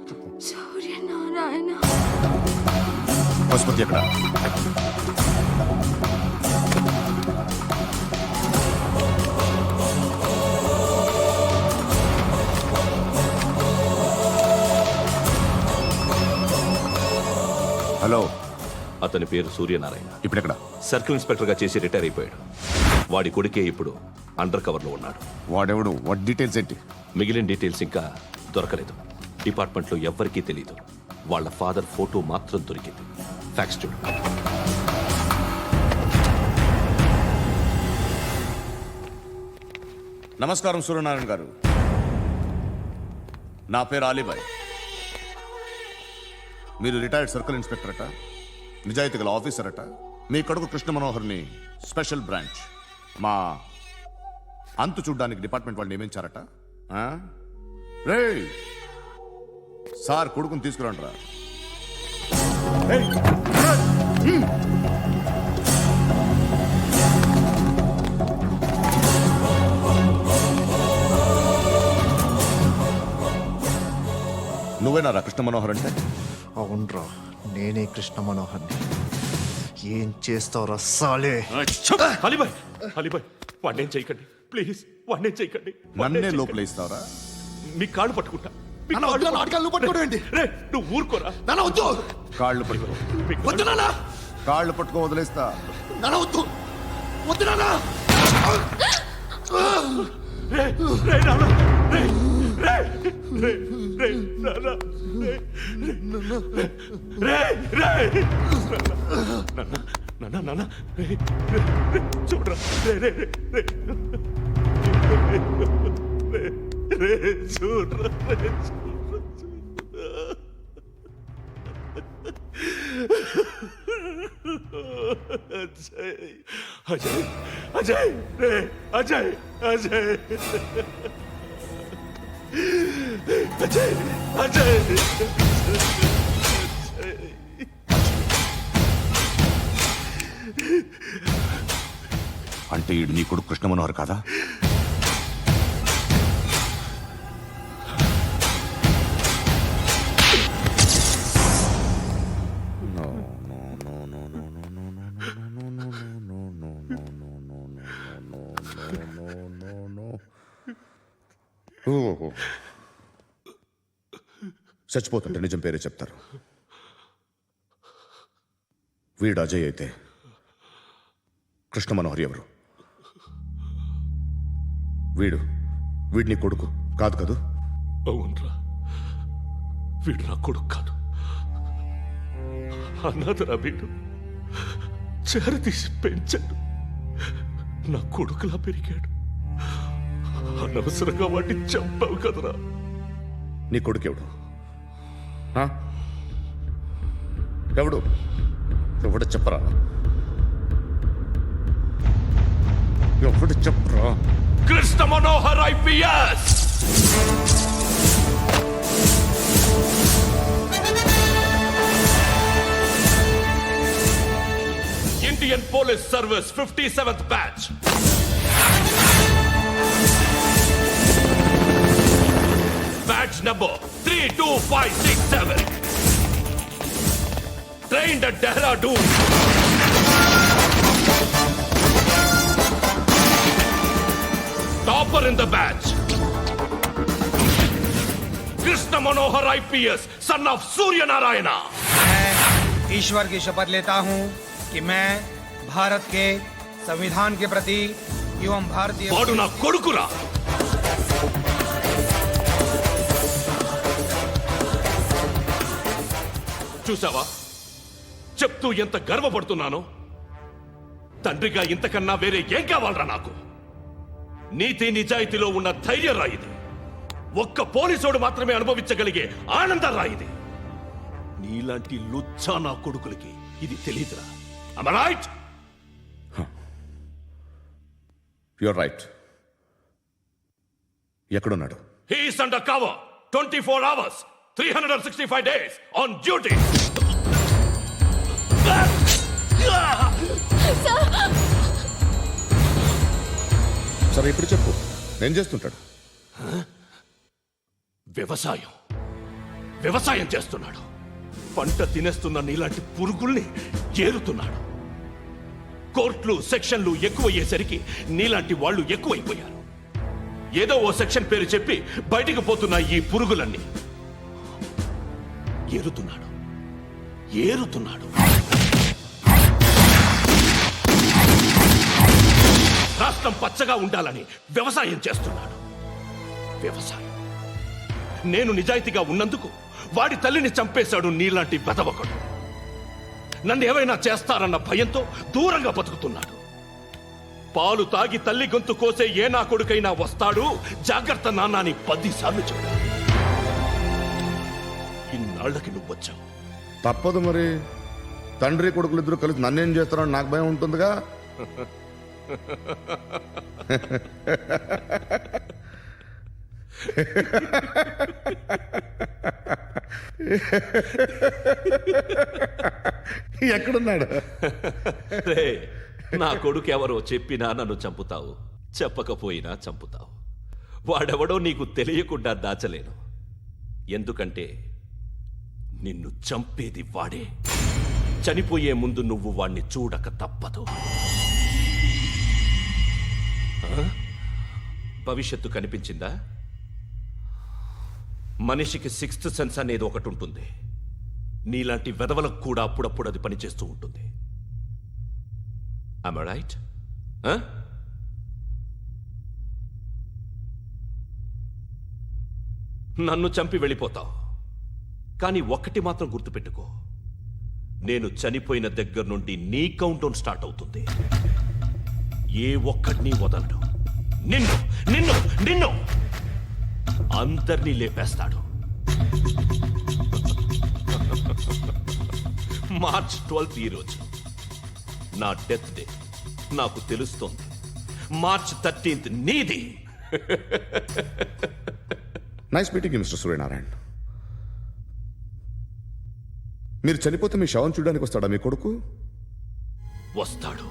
చెప్పు. సూర్య నారాయణ. పశుపతి ఎక్కడ? హలో, అతని పేరు సూర్యనారాయణ. ఇప్పుడెక్కడ? సర్కిల్ ఇన్స్పెక్టర్గా చేసి రిటైర్ అయిపోయాడు. వాడి కొడుకే ఇప్పుడు అండర్ కవర్లో ఉన్నాడు. వాడెవడు? వాట్ డీటెయిల్స్ ఏంటి? మిగిలిన డీటెయిల్స్ ఇంకా దొరకలేదు. డిపార్ట్మెంట్లో ఎవ్వరికీ తెలియదు. వాళ్ళ ఫాదర్ ఫోటో మాత్రం దొరికింది. ఫ్యాక్స్ చూడు. నమస్కారం సూర్యనారాయణ గారు. నా పేరు అలీబాయ్. మీరు రిటైర్డ్ సర్కిల్ ఇన్స్పెక్టర్ అట, నిజాయితీ గల ఆఫీసర్ అట. మీ కొడుకు కృష్ణ మనోహర్ని స్పెషల్ బ్రాంచ్ మా అంతు చూడ్డానికి డిపార్ట్మెంట్ వాళ్ళు నియమించారట. రే సార్, కొడుకుని తీసుకురండి రా. నువ్వేనా రా కృష్ణ మనోహర్ అంటే? అవునరా, నేనే కృష్ణ మనోహర్ని. ఏం చేస్తావురా సాలే? అలీబాయ్, వాడినేం చేయకండి ప్లీజ్, వాడినేం చేయకండి. నన్నే లోపల ఇస్తావరా? మీ కాళ్ళు పట్టుకుంటా. నువ్వు ఊరుకోరా. కాళ్ళు పట్టుకో. కాళ్ళు పట్టుకో, వదిలేస్తా. చూడరా, అజయ్ అజయ్ రే అజయ్ అజయ్ అజయ్ అజయ్ అంటే ఈడు నీ కొడుకు కృష్ణ మనోహర్ కాదా? చచ్చిపోతుంటే నిజం పేరే చెప్తారు. వీడు అజయ్ అయితే కృష్ణ మనోహర్ ఎవరు? వీడిని కొడుకు కాదు కదూ? అవునరా, వీడు నా కొడుకు కాదు, అన్నదరా వీడు. చేరతీసి పెంచాడు, నా కొడుకులా పెరిగాడు. అనవసరంగా వాటిని చంపావు కదరా. నీ కొడుకు ఎవడు? ఆ? ఎవడు చెప్పరా? ఎవడు చెప్పరా? Krishna Manohar IPS. Indian police service 57th batch. Batch number 32567. Trained at Dehradun. Topper in the batch. Krishna Manohar IPS, son of Surya Narayana. मैं ईश्वर की शपथ लेता हूं कि मैं भारत के संविधान के प्रति एवं भारतीय వాడు నా కొడుకురా. చూసావా, చెప్తూ ఎంత గర్వపడుతున్నానో. తండ్రిగా ఇంతకన్నా వేరే ఏం కావాలరా నాకు? నీతి నిజాయితీలో ఉన్న ధైర్యం రా ఇది. ఒక్క పోలీసోడు మాత్రమే అనుభవించగలిగే ఆనందం రా ఇది. నీలాంటి లుచ్చా నా కొడుకులకి ఇది తెలియదురా. Am I right? You're right. ఎక్కడున్నాడు? He is under cover 24 hours 365 days on duty. సరే ఇప్పుడు చెప్పు, ఏం చేస్తుంటాడు? వ్యవసాయం చేస్తున్నాడు. పంట తినేస్తున్న నీలాంటి పురుగుల్ని ఏరుతున్నాడు. కోర్టులు సెక్షన్లు ఎక్కువయ్యేసరికి నీలాంటి వాళ్ళు ఎక్కువైపోయారు. ఏదో ఓ సెక్షన్ పేరు చెప్పి బయటికి పోతున్న ఈ పురుగులన్నీ ఏరుతున్నాడు. రాష్ట్రం పచ్చగా ఉండాలని వ్యవసాయం చేస్తున్నాడు. నేను నిజాయితీగా ఉన్నందుకు వాడి తల్లిని చంపేశాడు నీలాంటి వెధవకుడు. నన్ను ఏమైనా చేస్తారన్న భయంతో దూరంగా బతుకుతున్నాడు. పాలు తాగి తల్లి గొంతు కోసే ఏ నా కొడుకైనా వస్తాడు. జాగ్రత్త నాన్న అని 10 సార్లు చెప్పాడు. ఇన్నాళ్లకి నువ్వు వచ్చావు. తప్పదు మరి. తండ్రి కొడుకులు ఇద్దరు కలిసి నన్నేం చేస్తారని నాకు భయం ఉంటుందిగా. ఎక్కడున్నాడు? నా కొడుకు ఎవరో చెప్పినా నన్ను చంపుతావు, చెప్పకపోయినా చంపుతావు. వాడెవడో నీకు తెలియకుండా దాచలేను. ఎందుకంటే నిన్ను చంపేది వాడే. చనిపోయే ముందు నువ్వు వాణ్ణి చూడక తప్పదు. భవిష్యత్తు కనిపించిందా? మనిషికి 6th సెన్స్ అనేది ఒకటి ఉంటుంది. నీలాంటి వెధవలకు కూడా అప్పుడప్పుడు అది పనిచేస్తూ ఉంటుంది. Am I right? నన్ను చంపి వెళ్ళిపోతావు. కానీ ఒక్కటి మాత్రం గుర్తుపెట్టుకో, నేను చనిపోయిన దగ్గర నుండి నీ కౌంట్ డౌన్ స్టార్ట్ అవుతుంది. ఏ ఒక్కడిని వదలడు. నిన్ను నిన్ను నిన్ను అందరినీ లేపేస్తాడు. మార్చ్ 12th ఈరోజు నా డెత్ డే. నాకు తెలుస్తోంది. మార్చ్ 13th నీది. Nice meeting mister Suryanarayana. మీరు చనిపోతే మీ శవం చూడడానికి వస్తాడా మీ కొడుకు? వస్తాడు.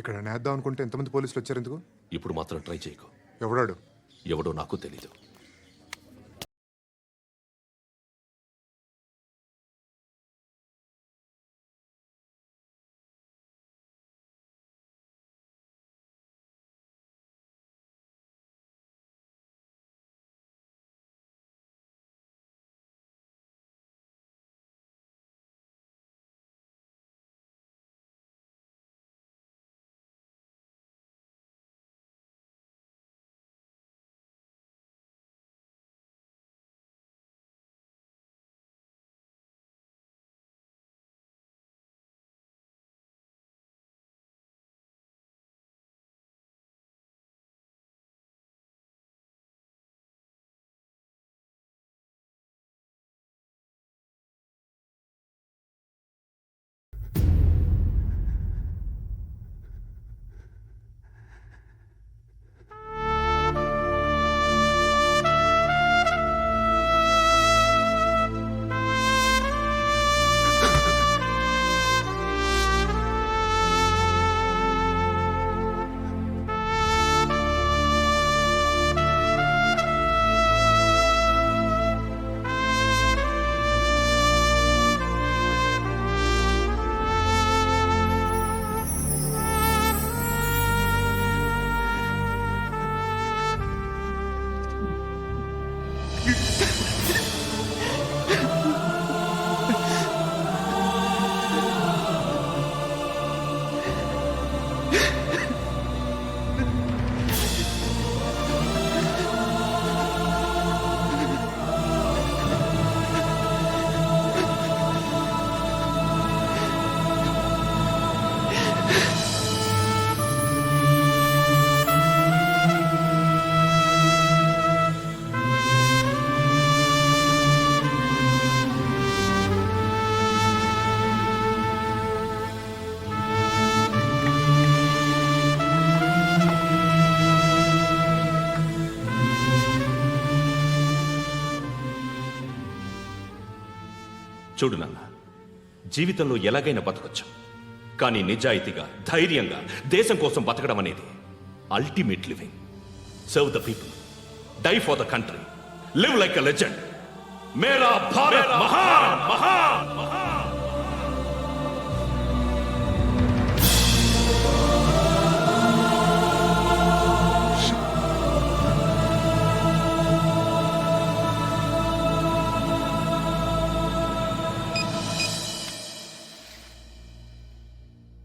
ఇక్కడ నేద్దాం అనుకుంటే ఎంతమంది పోలీసులు వచ్చారు ఎందుకు? ఇప్పుడు మాత్రం ట్రై చేయకు. ఎవడాడు? ఎవడో నాకు తెలీదు. చూడు నాన్న, జీవితంలో ఎలాగైనా బతకొచ్చు, కానీ నిజాయితీగా ధైర్యంగా దేశం కోసం బతకడం అనేది ultimate living. Serve the people, die for the country, live like a legend. మేరా భారత్ మహాన్ మహాన్ మహాన్.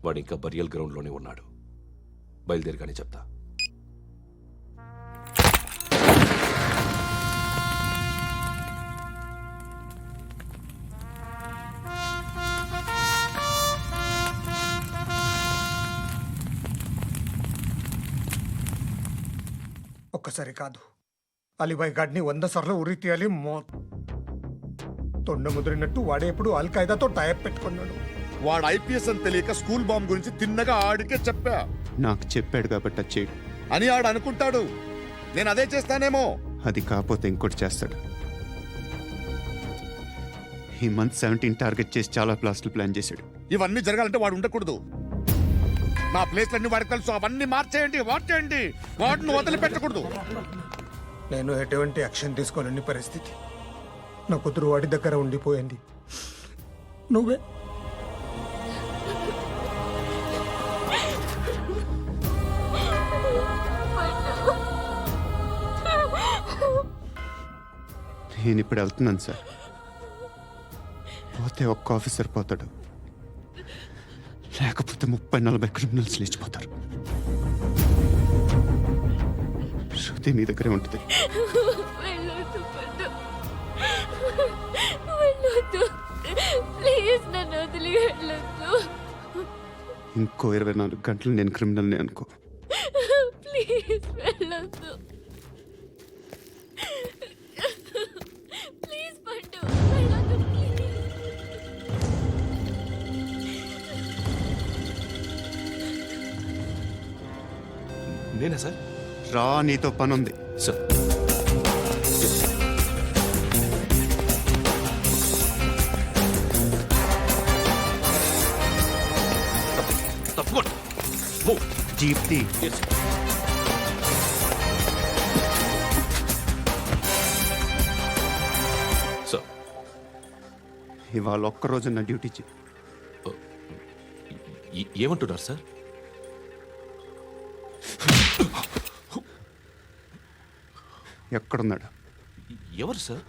వాడు ఇంకా బరియల్ గ్రౌండ్లోనే ఉన్నాడు. బయలుదేరగానే చెప్తా. ఒక్కసారి కాదు, అలీబాయ్ గాడిని 100 సార్లు ఉరి తీయాలి. తొండ ముదిరినట్టు వాడే ఎప్పుడు అల్ ఖైదాతో టైప్ పెట్టుకున్నాడు. వాడు ఐపీఎస్ అని తెలియక స్కూల్ బాంబ్ గురించి తిన్నగా ఆడికే చెప్పా. నాకు చెప్పాడు కాబట్టి అది చేయడు అని ఆడు అనుకుంటాడు. నేను అదే చేస్తానేమో. అది కాకపోతే ఇంకోటి చేస్తాడు. ఈ మంత్ 17 టార్గెట్ చేసి చాలా ప్లాస్టులు ప్లాన్ చేశాడు. ఇవన్నీ జరగాలంటే వాడు ఉండకూడదు. నా ప్లేస్లన్నీ వాడికి తెలుసు. అవన్నీ మార్చేయండి, వాటేయండి. వాటిని వదిలిపెట్టకూడదు. నేను ఎటువంటి యాక్షన్ తీసుకోలేని పరిస్థితి. నా కూతురు వాడి దగ్గర ఉండిపోయింది. నువ్వే నేను ఇప్పుడు వెళ్తున్నాను సార్. పోతే ఒక్క ఆఫీసర్ పోతాడు, లేకపోతే 30-40 క్రిమినల్స్ లేచిపోతారు. శృతి మీ దగ్గరే ఉంటుంది. ఇంకో 24 గంటలు నేను క్రిమినల్ని అనుకో. ప్లీజ్ వెళ్ళొద్దు. ప్లీజ్ పండు, వెళ్ళొద్దు ప్లీజ్. నేనా సార్? రా, నీతో పని ఉంది సార్. జీప్ తీ. ఇవాళ ఒక్కరోజు నా డ్యూటీ చేయి. ఏమంటున్నారు సార్? ఎక్కడున్నాడు? ఎవరు సార్?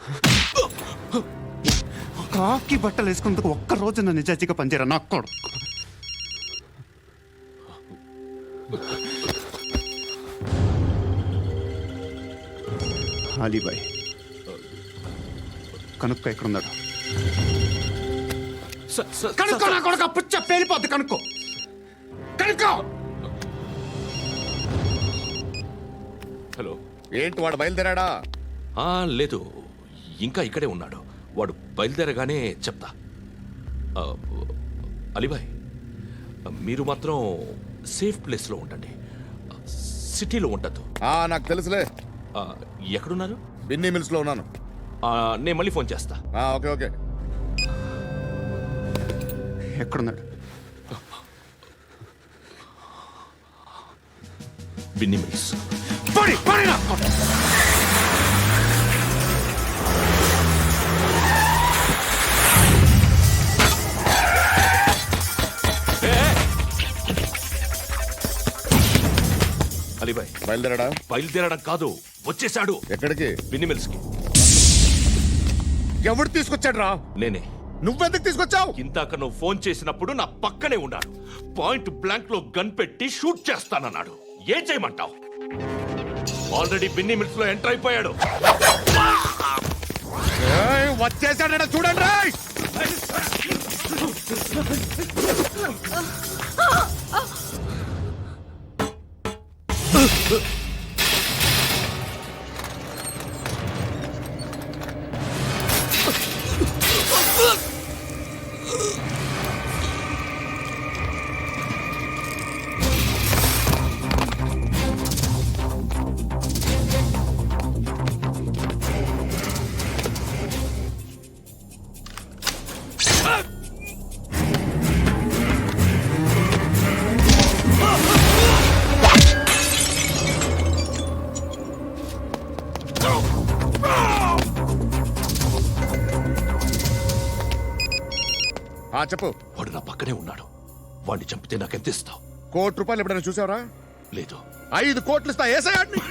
కాకి బట్టలు వేసుకున్నందుకు ఒక్కరోజు నా నిజాజీగా పనిచేయరా నా కొడుకు. అలీబాయ్ కనుక్కో ఎక్కడున్నాడు. కనుక్కో నా కొడుకు, పుచ్చ పేలిపోద్ది. కనుక్కో కనుక్కో. హలో, ఏంటి వాడు బయలుదేరాడా? లేదు, ఇంకా ఇక్కడే ఉన్నాడు. వాడు బయలుదేరగానే చెప్తా. అలీబాయ్, మీరు మాత్రం సేఫ్ ప్లేస్లో ఉండండి, సిటీలో ఉండద్దు. నాకు తెలుసులే. ఎక్కడున్నారు? బిన్నీ మిల్స్లో ఉన్నాను. నేను మళ్ళీ ఫోన్ చేస్తా. Okay okay. ఎక్కడున్నాడు? బిన్నీ మిల్స్. అలీబాయ్ బయలుదేరాడా? బయలుదేరడం కాదు, వచ్చేశాడు. ఎక్కడికి? బిన్నీ మిల్స్ కి. ఎవడు తీసుకొచ్చాడు రా? నేనే. నువ్వెందుకు తీసుకొచ్చావు? ఇందాక నువ్వు ఫోన్ చేసినప్పుడు నా పక్కనే ఉన్నాడు. పాయింట్ బ్లాంక్ లో గన్ పెట్టి షూట్ చేస్తానన్నాడు. ఏం చేయమంటావు? ఆల్రెడీ బిన్నీ మిల్స్ లో ఎంటర్ అయిపోయాడు. వచ్చేసాడ చూడండి రా. చెప్పు. వాడు నా పక్కనే ఉన్నాడు. వాడిని చంపితే నాకెంత ఇస్తావు? ₹1,00,00,000 ఎప్పుడైనా చూసావరా? లేదు. 5 కోట్లు ఇస్తా. ఏసయాడిని.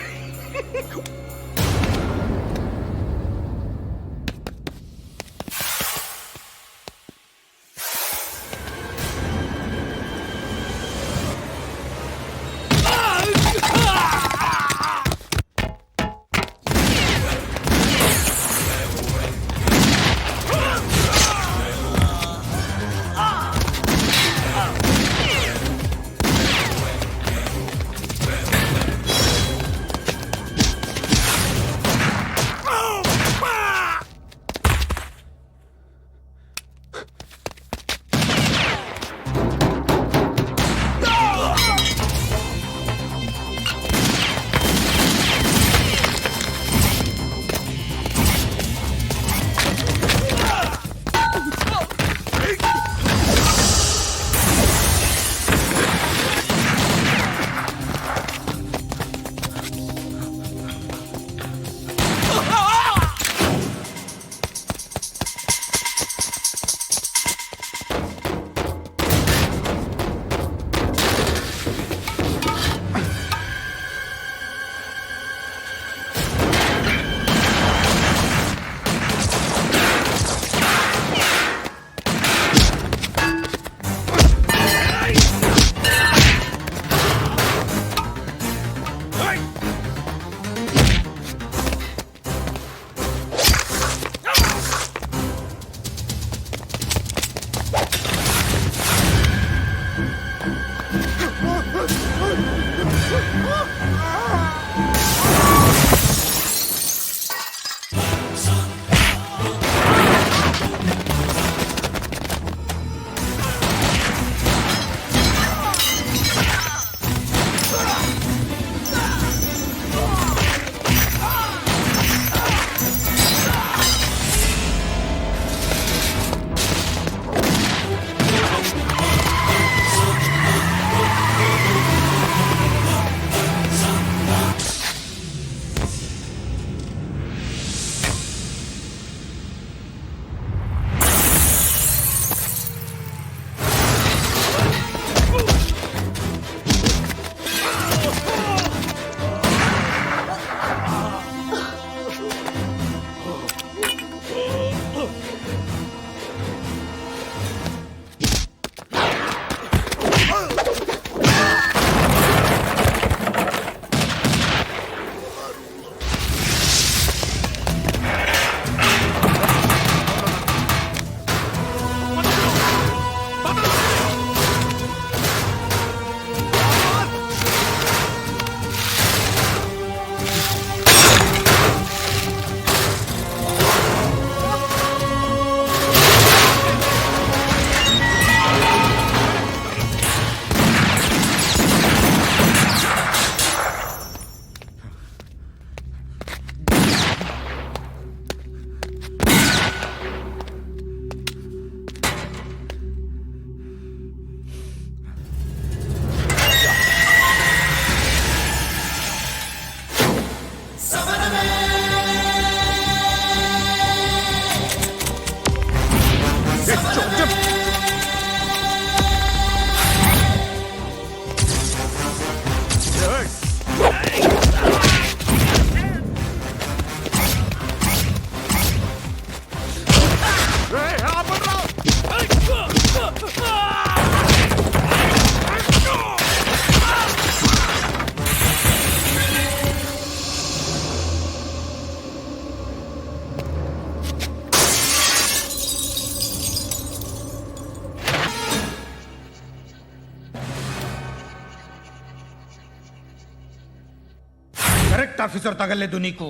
కరెక్ట్ ఆఫీసర్ తగలేదు నీకు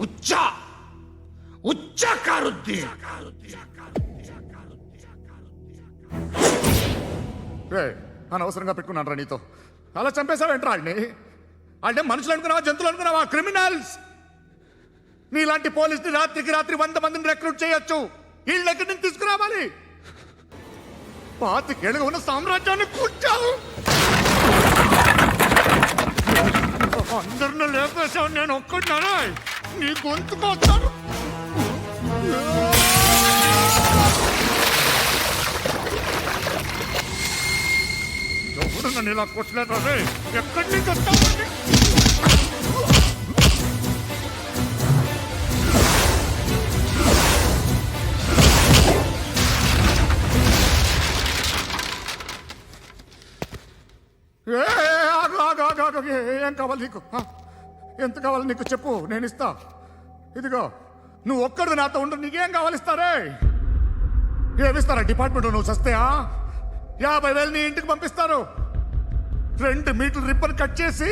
ఉచ్చా ఉచ్చా కారుద్ది అనవసరంగా పెట్టుకున్నాను రా నీతో అలా చంపేశావేంట్రా ఆయన్ని అంటే మనుషులు అనుకున్నావా జంతువులు అనుకున్నావా క్రిమినల్స్ నీలాంటి పోలీసుని రాత్రికి రాత్రి 100 మందిని రిక్రూట్ చేయొచ్చు వీళ్ళ దగ్గర నుంచి తీసుకురావాలి పాతికేళ్ళుగా ఉన్న సామ్రాజ్యాన్ని కూర్చావు అందరిని లేపేశావు నేను ఒక్కడినారా నీ గొంతుకొస్తాను ఎవరు నన్ను ఇలా కొట్టలేదు రే ఎక్కడి నుంచి వస్తావు ఏం కావాలి నీకు ఎంత కావాలి నీకు చెప్పు నేను ఇస్తా ఇదిగో నువ్వు ఒక్కడు నాతో ఉండు నీకేం కావాలి ఇస్తారే ఏమిస్తారా డిపార్ట్మెంట్ నువ్వు చస్తేయా 50,000 నీ ఇంటికి పంపిస్తారు 2 మీటర్లు రిబ్బన్ కట్ చేసి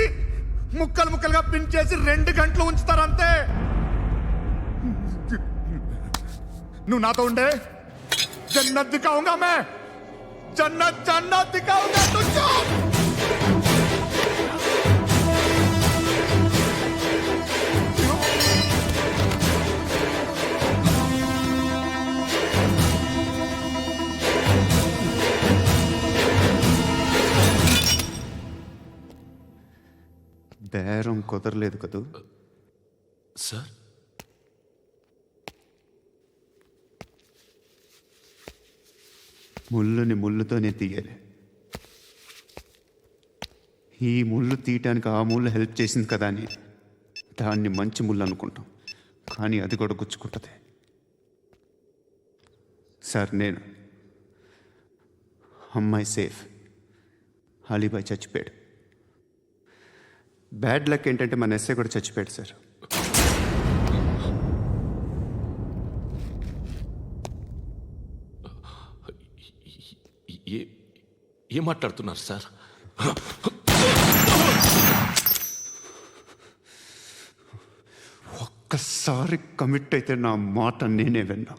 ముక్కలు ముక్కలుగా పిన్ చేసి 2 గంటలు ఉంచుతారు అంతే నువ్వు నాతో ఉండే జన్నత్ దిఖాऊंगा मैं जन्नत जन्नत दिखाऊंगा तुझको బేరం కుదరలేదు కదూ సార్ ముళ్ళుని ముళ్ళుతోనే తీయాలి ఈ ముళ్ళు తీయటానికి ఆ ముళ్ళు హెల్ప్ చేసింది కదా అని దాన్ని మంచి ముళ్ళు అనుకుంటాం కానీ అది కూడా గుచ్చుకుంటుంది సార్ నేను అమ్మాయి సేఫ్ అలీబాయ్ చచ్చిపోయాడు బ్యాడ్ లక్ ఏంటంటే మన ఎస్ఐ కూడా చచ్చిపోయాడు సార్ ఏం మాట్లాడుతున్నారు సార్ ఒక్కసారి కమిట్ అయితే నా మాట నేనే విన్నా